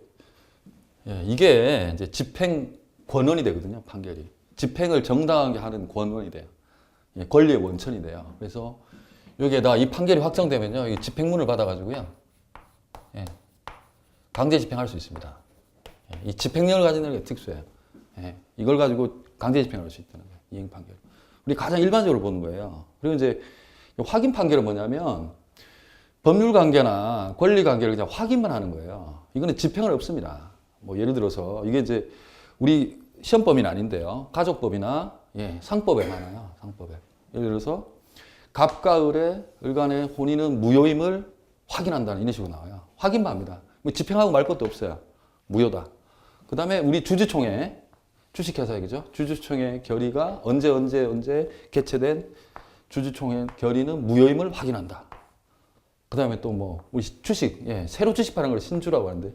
이게 이제 집행 권원이 되거든요. 판결이. 집행을 정당하게 하는 권원이 돼요. 예, 권리의 원천이 돼요. 그래서 여기에다 이 판결이 확정되면요, 이 집행문을 받아가지고요, 예, 강제 집행할 수 있습니다. 예, 이 집행력을 가지는 게 특수해요. 예, 이걸 가지고 강제 집행할 수 있다는 거예요. 이행 판결. 우리 가장 일반적으로 보는 거예요. 그리고 이제 확인 판결은 뭐냐면 법률 관계나 권리 관계를 그냥 확인만 하는 거예요. 이거는 집행은 없습니다. 뭐 예를 들어서 이게 이제 우리 시험법은 아닌데요. 가족법이나 상법에 많아요. 상법에. 예를 들어서 갑과 을 간의 혼인은 무효임을 확인한다는 이런 식으로 나와요. 확인만 합니다. 뭐 집행하고 말 것도 없어요. 무효다. 그 다음에 우리 주주총회, 주식회사 얘기죠. 주주총회 결의가 언제 개최된 주주총회 결의는 무효임을 확인한다. 그 다음에 또 뭐 우리 주식, 새로 주식하는 걸 신주라고 하는데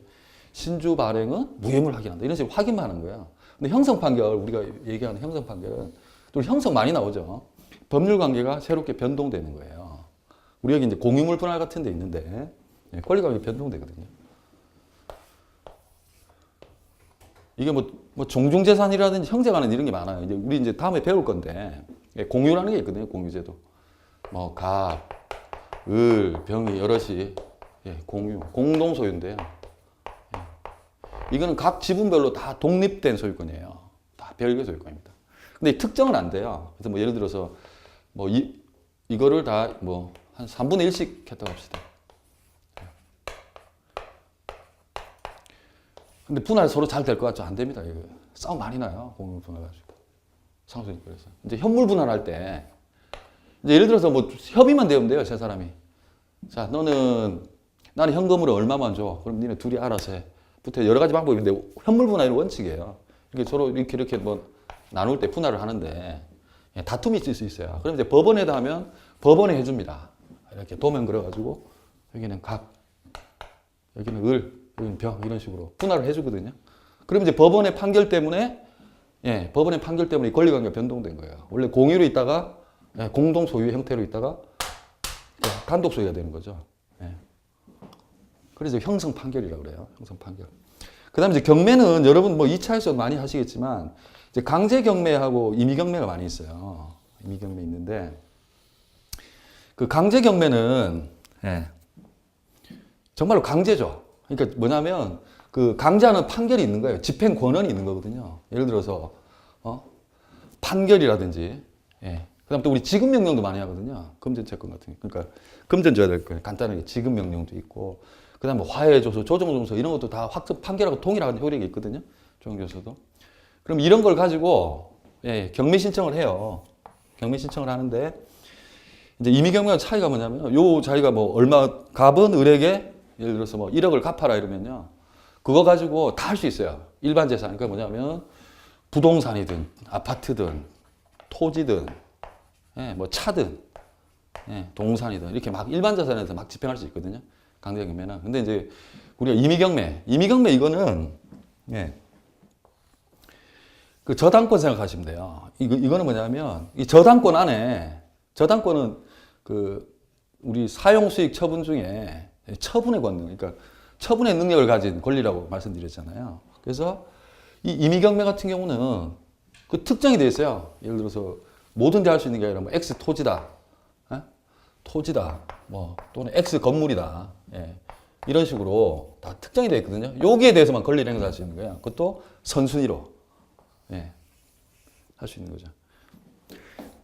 신주 발행은 무효임을 확인한다. 이런 식으로 확인만 하는 거예요. 근데 형성 판결, 우리가 얘기하는 형성 판결은 또 형성 많이 나오죠. 법률 관계가 새롭게 변동되는 거예요. 우리 여기 이제 공유물 분할 같은 데 있는데 권리 관계 변동되거든요. 이게 뭐 종중재산이라든지 형제간은 이런 게 많아요. 이제 우리 이제 다음에 배울 건데 공유라는 게 있거든요. 공유제도. 뭐 갑, 을, 병이 여럿이 공유, 공동 소유인데요. 이거는 각 지분별로 다 독립된 소유권이에요. 다 별개 소유권입니다. 근데 특정은 안 돼요. 그래서 뭐 예를 들어서 뭐 이거를 다 뭐 한 3분의 1씩 했다고 합시다. 근데 분할 서로 잘 될 것 같죠? 안 됩니다. 이거 싸움 많이 나요. 공유 분할 가지고. 상속이 그래서. 이제 현물 분할할 때 이제 예를 들어서 뭐 협의만 되면 돼요. 세 사람이. 자, 나는 현금으로 얼마만 줘. 그럼 니네 둘이 알아서 해. 부터 여러 가지 방법이 있는데 현물 분할이 원칙이에요. 이렇게 서로 이렇게 뭐 나눌 때 분할을 하는데 다툼이 있을 수 있어요. 그럼 이제 법원에다 하면 법원에 해줍니다. 이렇게 도면 그려가지고 여기는 갑, 여기는 을, 여기는 병 이런 식으로 분할을 해주거든요. 그럼 이제 법원의 판결 때문에 법원의 판결 때문에 권리관계가 변동된 거예요. 원래 공유로 있다가 공동 소유 형태로 있다가 단독 소유가 되는 거죠. 그래서 형성 판결이라고 그래요. 형성 판결. 그 다음에 이제 경매는 여러분 뭐 2차에서 많이 하시겠지만 이제 강제 경매하고 임의 경매가 많이 있어요. 임의 경매 있는데 그 강제 경매는 정말로 강제죠. 그러니까 뭐냐면 그 강제하는 판결이 있는 거예요. 집행 권한이 있는 거거든요. 예를 들어서 판결이라든지 그다음 또 우리 지급 명령도 많이 하거든요. 금전 채권 같은 게. 그러니까 금전 줘야 될 거예요. 간단하게 지급 명령도 있고 그다음 뭐 화해 조서, 조정 조서 이런 것도 다 확정 판결하고 동일한 효력이 있거든요. 조정조서도. 그럼 이런 걸 가지고 경매 신청을 해요. 경매 신청을 하는데 이제 임의 경매와 차이가 뭐냐면 요 자기가 뭐 얼마 갑은 을에게 예를 들어서 뭐 1억을 갚아라 이러면요. 그거 가지고 다 할 수 있어요. 일반 재산. 그러니까 뭐냐면 부동산이든 아파트든 토지든 뭐 차든 동산이든 이렇게 막 일반 자산에서 막 집행할 수 있거든요. 강제 경매는. 근데 이제 우리가 임의 경매 이거는 그 저당권 생각하시면 돼요. 이거는 뭐냐면 이 저당권 안에 저당권은 그 우리 사용 수익 처분 중에 처분의 권능, 그러니까 처분의 능력을 가진 권리라고 말씀드렸잖아요. 그래서 이 임의 경매 같은 경우는 그 특정이 돼 있어요. 예를 들어서 뭐든지 할 수 있는 게 아니라 뭐 X 토지다, 토지다, 뭐 또는 X 건물이다, 이런 식으로 다 특정이 되어 있거든요. 여기에 대해서만 권리를 행사할 수 있는 거예요. 그것도 선순위로 할 수 있는 거죠.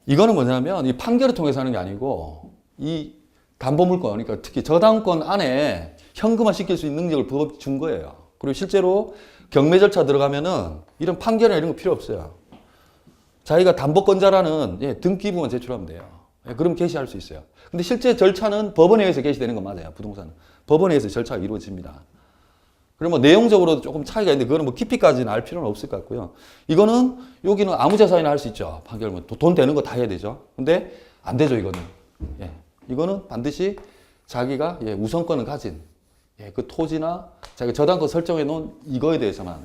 이거는 뭐냐면 이 판결을 통해서 하는 게 아니고 이 담보물권, 그러니까 특히 저당권 안에 현금화 시킬 수 있는 능력을 법이 준 거예요. 그리고 실제로 경매 절차 들어가면은 이런 판결이나 이런 거 필요 없어요. 자기가 담보권자라는 등기부만 제출하면 돼요. 그럼 개시할 수 있어요. 근데 실제 절차는 법원에 의해서 개시되는 건 맞아요. 부동산은. 법원에 의해서 절차가 이루어집니다. 그럼 뭐 내용적으로도 조금 차이가 있는데 그거는 뭐 깊이까지는 알 필요는 없을 것 같고요. 이거는 여기는 아무 재산이나 할 수 있죠. 판결은 돈 되는 거 다 해야 되죠. 근데 안 되죠, 이거는. 이거는 반드시 자기가 우선권을 가진 그 토지나 자기가 저당권 설정해 놓은 이거에 대해서만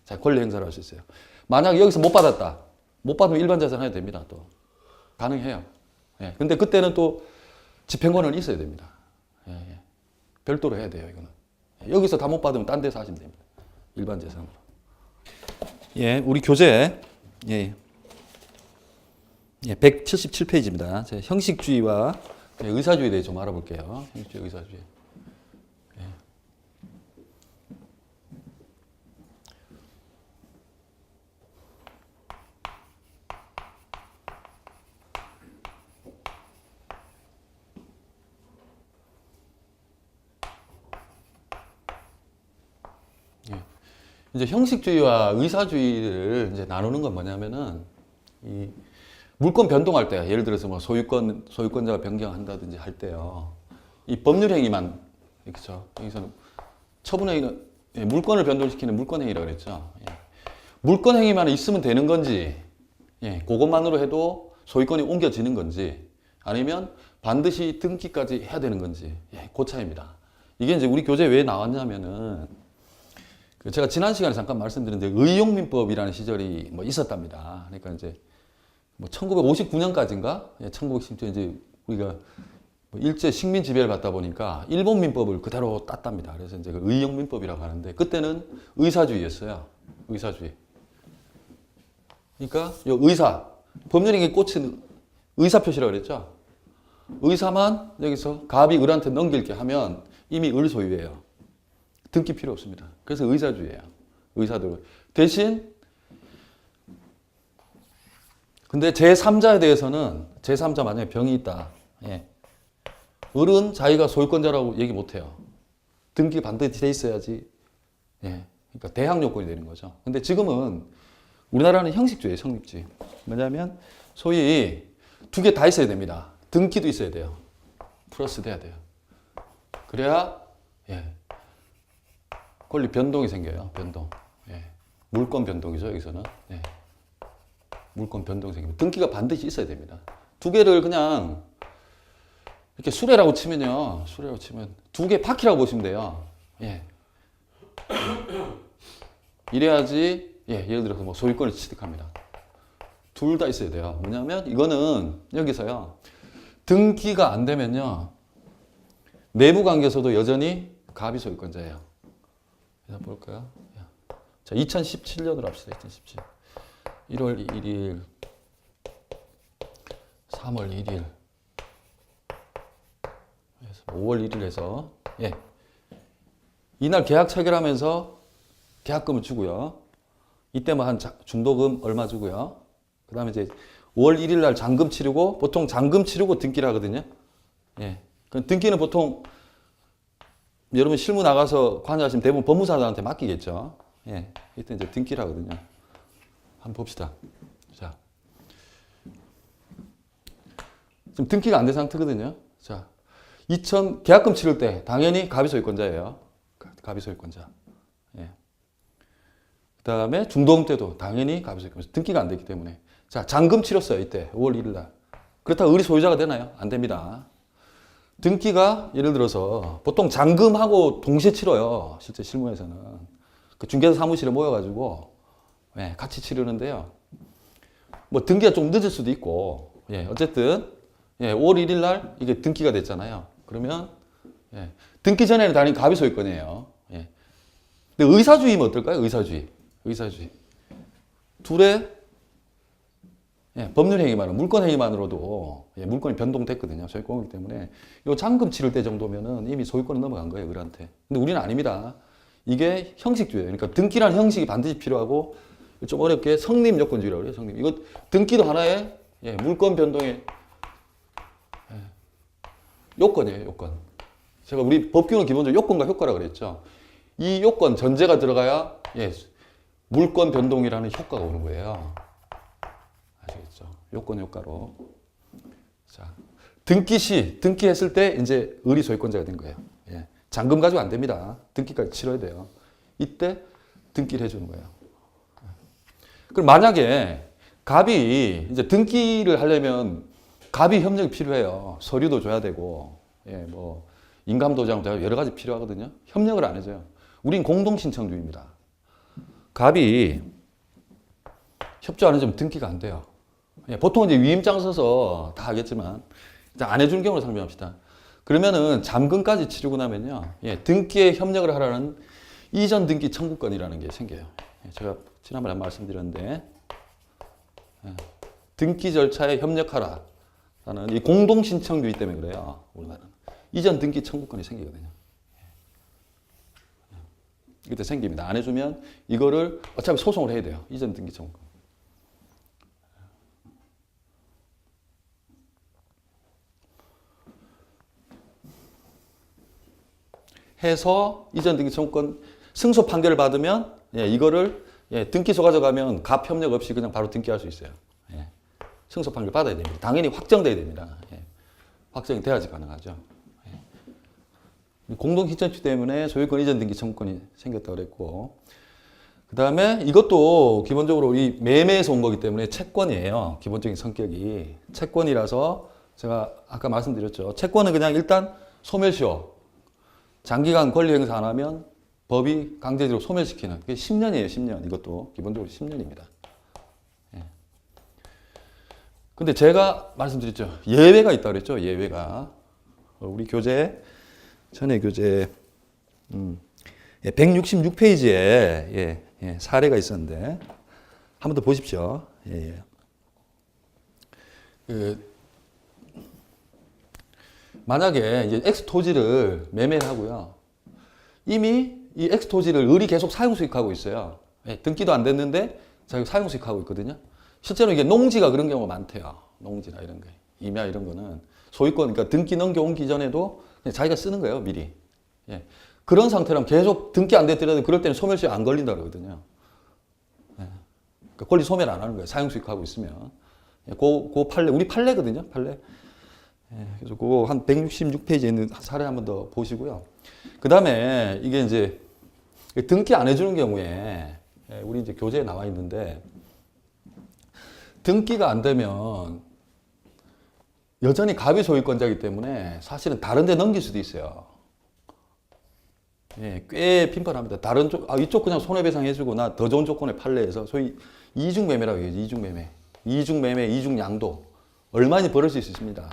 자기 권리 행사를 할 수 있어요. 만약에 여기서 못 받았다. 못 받으면 일반 재산 해야 됩니다. 또 가능해요. 근데 그때는 또 집행권은 있어야 됩니다. 별도로 해야 돼요, 이거는. 여기서 다 못 받으면 딴 데서 하시면 됩니다. 일반 재산으로. 예, 우리 교재. 예. 예, 177페이지입니다. 형식주의와 의사주의에 대해 좀 알아볼게요. 형식주의, 의사주의. 이제 형식주의와 의사주의를 이제 나누는 건 뭐냐면은 이 물권 변동할 때, 예를 들어서 뭐 소유권자가 변경한다든지 할 때요. 이 법률 행위만, 그렇죠. 여기서는 처분 행위는 물권을 변동시키는 물권 행위라고 그랬죠. 예. 물권 행위만 있으면 되는 건지, 예, 그것만으로 해도 소유권이 옮겨지는 건지, 아니면 반드시 등기까지 해야 되는 건지, 예, 그 차이입니다. 이게 이제 우리 교재에 왜 나왔냐면은 제가 지난 시간에 잠깐 말씀드렸는데 의용민법이라는 시절이 뭐 있었답니다. 그러니까 이제 뭐 1959년까지인가? 예, 1910년 이제 우리가 뭐 일제 식민 지배를 받다 보니까 일본 민법을 그대로 땄답니다. 그래서 이제 그 의용민법이라고 하는데 그때는 의사주의였어요. 의사주의. 그러니까 요 의사, 법률행위에 꽂힌 의사 표시라고 그랬죠. 의사만 여기서 갑이 을한테 넘길 게 하면 이미 을 소유예요. 등기 필요 없습니다. 그래서 의사주의예요. 의사들. 대신 근데 제3자에 대해서는 제3자 만약에 병이 있다. 예. 을은 자기가 소유권자라고 얘기 못해요. 등기 반드시 돼 있어야지. 예. 그러니까 대항 요건이 되는 거죠. 근데 지금은 우리나라는 형식주의예요. 성립주의. 뭐냐면 소위 두 개 다 있어야 됩니다. 등기도 있어야 돼요. 플러스 돼야 돼요. 그래야 예. 권리 변동이 생겨요. 변동. 예. 물권 변동이죠. 여기서는. 예. 물권 변동이 생깁니다. 등기가 반드시 있어야 됩니다. 두 개를 그냥 이렇게 수레라고 치면요. 수레라고 치면 두 개 바퀴라고 보시면 돼요. 예. 이래야지 예를 들어서 뭐 소유권을 취득합니다. 둘 다 있어야 돼요. 뭐냐면 이거는 여기서요. 등기가 안 되면요. 내부 관계에서도 여전히 갑이 소유권자예요. 그래서 볼까요? 자, 2017년으로 합시다. 2017. 1월 1일, 3월 1일, 5월 1일 해서 예. 이날 계약 체결하면서 계약금을 주고요. 이때만 한 중도금 얼마 주고요. 그 다음에 이제 5월 1일 날 잔금 치르고 보통 잔금 치르고 등기를 하거든요. 예. 그럼 등기는 보통 여러분 실무 나가서 관여하시면 대부분 법무사들한테 맡기겠죠. 예. 이때 이제 등기를 하거든요. 한번 봅시다. 자. 지금 등기가 안 된 상태거든요. 자. 계약금 치를 때 당연히 갑이 소유권자예요. 갑이 소유권자. 예. 그 다음에 중도금 때도 당연히 갑이 소유권자. 등기가 안 됐기 때문에. 자, 잔금 치렀어요. 이때 5월 1일 날. 그렇다고 을이 소유자가 되나요? 안 됩니다. 등기가 예를 들어서 보통 잔금하고 동시에 치러요. 실제 실무에서는. 그 중개사 사무실에 모여가지고 예, 같이 치르는데요. 뭐 등기가 좀 늦을 수도 있고 예, 어쨌든 예, 5월 1일 날 이게 등기가 됐잖아요. 그러면 예, 등기 전에는 당연히 갑이 소유권이에요. 예. 근데 의사주의면 어떨까요? 의사주의. 둘의 예, 법률 행위만으로, 물권 행위만으로도 예, 물권이 변동됐거든요. 소유권이기 때문에 이 잔금 치를 때 정도면은 이미 소유권은 넘어간 거예요, 을한테. 근데 우리는 아닙니다. 이게 형식주의예요. 그러니까 등기라는 형식이 반드시 필요하고 좀 어렵게 성립 요건주의라고 그래요. 성립. 이거 등기도 하나의 예, 물권 변동의 예, 요건이에요, 요건. 제가 우리 법규는 기본적으로 요건과 효과라고 그랬죠. 이 요건 전제가 들어가야 예, 물권 변동이라는 효과가 오는 거예요. 아시겠죠? 요건 효과로. 자, 등기했을 때 이제 을이 소유권자가 된 거예요. 예. 잔금 가지고 안 됩니다. 등기까지 치러야 돼요. 이때 등기를 해주는 거예요. 그럼 만약에 갑이 이제 등기를 하려면 갑이 협력이 필요해요. 서류도 줘야 되고, 예, 뭐 인감도장 여러 가지 필요하거든요. 협력을 안 해줘요. 우린 공동신청주의입니다. 갑이 협조 안 해주면 등기가 안 돼요. 예, 보통 이제 위임장 써서 다 하겠지만, 이제 안 해주는 경우를 상정합시다. 그러면은 잠금까지 치르고 나면요. 예, 등기에 협력을 하라는 이전 등기 청구권이라는 게 생겨요. 예, 제가 지난번에 말씀드렸는데 예, 등기 절차에 협력하라. 라는 이 공동 신청주의 때문에 그래요. 우리나라는. 이전 등기 청구권이 생기거든요. 이때 생깁니다. 안 해주면 이거를 어차피 소송을 해야 돼요. 이전 등기 청구권. 해서 이전 등기 청구권 승소 판결을 받으면 예, 이거를 예, 등기소 가져가면 갑 협력 없이 그냥 바로 등기할 수 있어요. 예, 승소 판결 받아야 됩니다. 당연히 확정돼야 됩니다. 예, 확정이 돼야지 가능하죠. 예. 공동 신청주 때문에 소유권 이전 등기 청구권이 생겼다고 그랬고, 그 다음에 이것도 기본적으로 이 매매에서 온 거기 때문에 채권이에요. 기본적인 성격이 채권이라서 제가 아까 말씀드렸죠. 채권은 그냥 일단 소멸시효. 장기간 권리 행사 안 하면 법이 강제적으로 소멸시키는. 그게 10년이에요, 10년. 이것도 기본적으로 10년입니다. 예. 근데 제가 말씀드렸죠. 예외가 있다고 그랬죠, 예외가. 우리 교재, 전에 교재, 166페이지에 예, 사례가 있었는데, 한 번 더 보십시오. 예. 만약에 이제 X 토지를 매매를 하고요. 이미 이 X 토지를 을이 계속 사용 수익하고 있어요. 예, 등기도 안 됐는데 자기가 사용 수익하고 있거든요. 실제로 이게 농지가 그런 경우가 많대요. 농지나 이런 거. 임야 이런 거는 소유권, 그러니까 등기 넘겨오기 전에도 그냥 자기가 쓰는 거예요, 미리. 예. 그런 상태라면 계속 등기 안 됐더라도 그럴 때는 소멸시효 안 걸린다 그러거든요. 예. 그러니까 권리 소멸 안 하는 거예요. 사용 수익하고 있으면. 예, 그 판례, 우리 판례거든요, 판례. 예, 그래서 그거 한 166페이지에 있는 사례 한 번 더 보시고요. 그 다음에 이게 이제 등기 안 해주는 경우에 우리 이제 교재에 나와 있는데 등기가 안 되면 여전히 갑이 소유권자이기 때문에 사실은 다른 데 넘길 수도 있어요. 예, 꽤 頻繁합니다. 다른 쪽, 이쪽 그냥 손해배상 해주고 나 더 좋은 조건에 판례해서 소위 이중매매라고 해요. 이중매매. 이중매매, 이중양도. 얼마나 벌을 수 있습니다.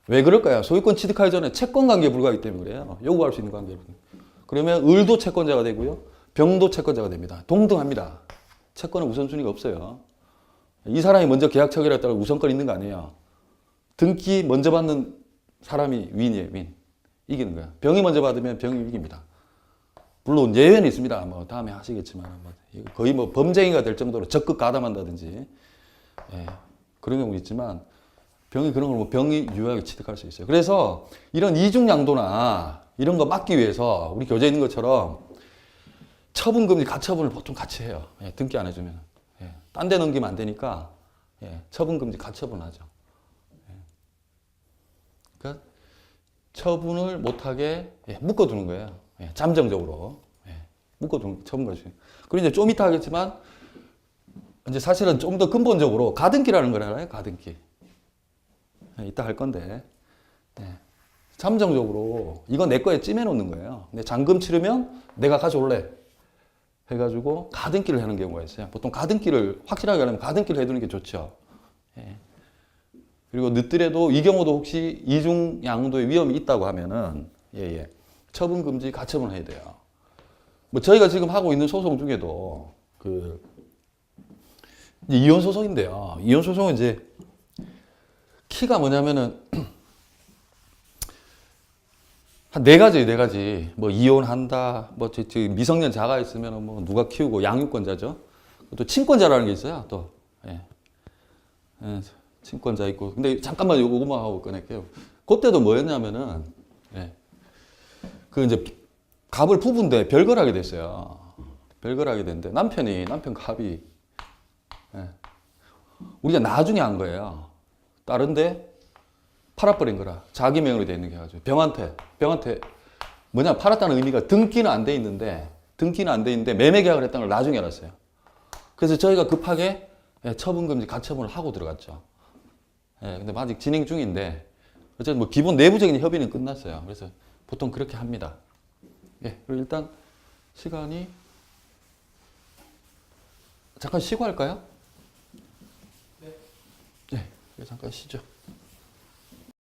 왜 그럴까요? 소유권 취득하기 전에 채권 관계에 불과하기 때문에 그래요. 요구할 수 있는 관계로. 그러면 을도 채권자가 되고요. 병도 채권자가 됩니다. 동등합니다. 채권은 우선순위가 없어요. 이 사람이 먼저 계약 체결했다고 우선권 있는 거 아니에요. 등기 먼저 받는 사람이 윈이에요, 윈. 이기는 거야. 병이 먼저 받으면 병이 이깁니다. 물론 예외는 있습니다. 뭐 다음에 하시겠지만 거의 뭐 범죄인가 될 정도로 적극 가담한다든지 예, 그런 경우 있지만 병이 그런 걸 뭐 병이 유효하게 취득할 수 있어요. 그래서 이런 이중양도나 이런 거 막기 위해서 우리 교재에 있는 것처럼 처분금지 가처분을 보통 같이 해요. 예, 등기 안 해주면. 예, 딴 데 넘기면 안 되니까 예, 처분금지 가처분 하죠. 예. 그러니까 처분을 못하게 예, 묶어두는 거예요. 예, 잠정적으로. 예, 묶어두는 처분까지. 그리고 이제 좀 이따 하겠지만 이제 사실은 좀 더 근본적으로 가등기라는 걸 알아요. 가등기. 이따 할 건데 잠정적으로 이거 내 거에 찜해 놓는 거예요. 근데 잔금 치르면 내가 가져올래 해가지고 가등기를 하는 경우가 있어요. 보통 가등기를 확실하게 하려면 가등기를 해두는 게 좋죠. 예. 그리고 늦더라도 이 경우도 혹시 이중양도의 위험이 있다고 하면은 처분금지 가처분을 해야 돼요. 뭐 저희가 지금 하고 있는 소송 중에도 그 이혼 소송인데요. 이혼 소송은 이제 키가 뭐냐면은 한 네 가지. 뭐 이혼한다, 뭐 미성년 자가 있으면 뭐 누가 키우고 양육권자죠. 또 친권자라는 게 있어요. 또 예. 예, 친권자 있고. 근데 잠깐만 요거만 하고 꺼낼게요. 그때도 뭐였냐면은 그 이제 갑을 부부인데 별거를 하게 됐어요. 별거를 하게 됐는데 남편 갑이 우리가 나중에 한 거예요. 다른데 팔아버린 거라. 자기 명의로 돼 있는 게 가지고 병한테 뭐냐 팔았다는 의미가 등기는 안 돼 있는데 매매 계약을 했다는 걸 나중에 알았어요. 그래서 저희가 급하게 처분금지 가처분을 하고 들어갔죠. 근데 아직 진행 중인데 어쨌든 뭐 기본 내부적인 협의는 끝났어요. 그래서 보통 그렇게 합니다. 그리고 일단 시간이 잠깐 쉬고 할까요? 네. 잠깐 쉬죠.